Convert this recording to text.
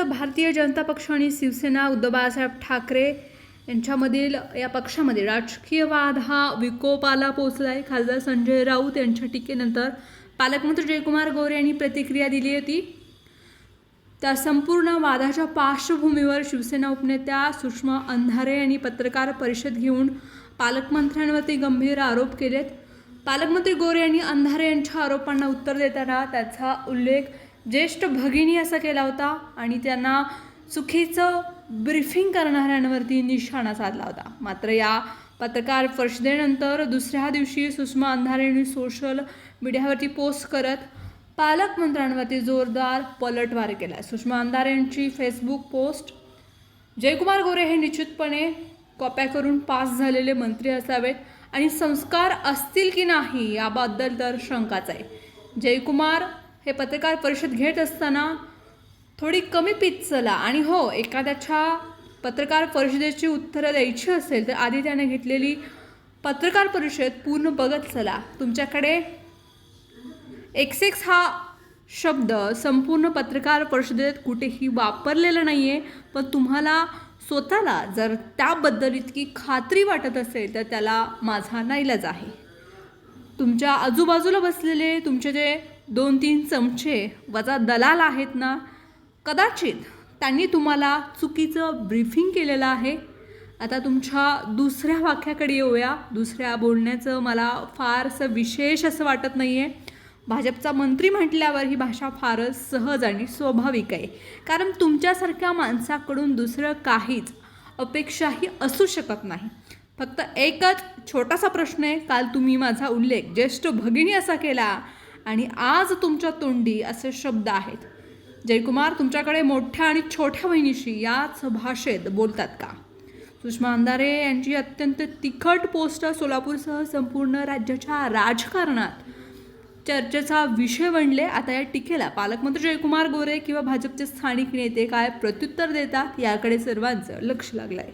भारतीय जनता पक्ष आणि शिवसेना उद्धव बाळासाहेब ठाकरे यांच्यामधील या पक्षामध्ये राजकीय वाद हा विकोपाला पोहोचला आहे. खासदार संजय राऊत यांच्या टीकेनंतर पालकमंत्री जयकुमार गोरे यांनी प्रतिक्रिया दिली होती. त्या संपूर्ण वादाच्या पार्श्वभूमीवर शिवसेना उपनेत्या सुषमा अंधारे यांनी पत्रकार परिषद घेऊन पालकमंत्र्यांवरती गंभीर आरोप केलेत. पालकमंत्री गोरे यांनी अंधारे यांच्या आरोपांना उत्तर देताना त्याचा उल्लेख ज्येष्ठ भगिनी असा केला होता आणि त्यांना चुकीचं ब्रीफिंग करणाऱ्यांवरती निशाणा साधला होता. मात्र या पत्रकार परिषदेनंतर दुसऱ्या दिवशी सुषमा अंधारे यांनी सोशल मीडियावरती पोस्ट करत पालकमंत्र्यांवरती जोरदार पलटवार केला. सुषमा अंधारे यांची फेसबुक पोस्ट, जयकुमार गोरे हे निश्चितपणे कॉप्या करून पास झालेले मंत्री असावेत आणि संस्कार असतील की नाही याबद्दल तर शंकाच आहे. जयकुमार हे पत्रकार परिषद घेत असताना थोडी कमी पीच चला आणि हो, एखाद्याच्या पत्रकार परिषदेची उत्तरं द्यायची असेल तर आधी त्याने घेतलेली पत्रकार परिषद पूर्ण बघत चला. तुमच्याकडे XX हा शब्द संपूर्ण पत्रकार परिषदेत कुठेही वापरलेला नाही आहे, पण तुम्हाला स्वतःला जर त्याबद्दल इतकी खात्री वाटत असेल तर त्याला माझा नाईलाज आहे. तुमच्या आजूबाजूला बसलेले तुमचे जे 2-3 चमचे वजा दलाल आहेत ना, कदाचित त्यांनी तुम्हाला चुकीचं ब्रीफिंग केलेलं आहे. आता तुमच्या दुसऱ्या वाक्याकडे येऊया. दुसऱ्या बोलण्याचं मला फारसं विशेष असं वाटत नाही आहे. भाजपचा मंत्री म्हटल्यावर ही भाषा फारच सहज आणि स्वाभाविक आहे, कारण तुमच्यासारख्या माणसाकडून दुसरं काहीच अपेक्षाही असू शकत नाही. फक्त एकच छोटासा प्रश्न आहे, काल तुम्ही माझा उल्लेख ज्येष्ठ भगिनी असा केला आणि आज तुमच्या तोंडी असे शब्द आहेत. जयकुमार, तुमच्याकडे मोठ्या आणि छोट्या बहिणीशी याच भाषेत बोलतात का? सुषमा अंधारे यांची अत्यंत तिखट पोस्ट सोलापूरसह संपूर्ण राज्याच्या राजकारणात चर्चेचा विषय बनले. आता या टीकेला पालकमंत्री जयकुमार गोरे किंवा भाजपचे स्थानिक नेते काय प्रत्युत्तर देतात याकडे सर्वांचं लक्ष लागलं आहे.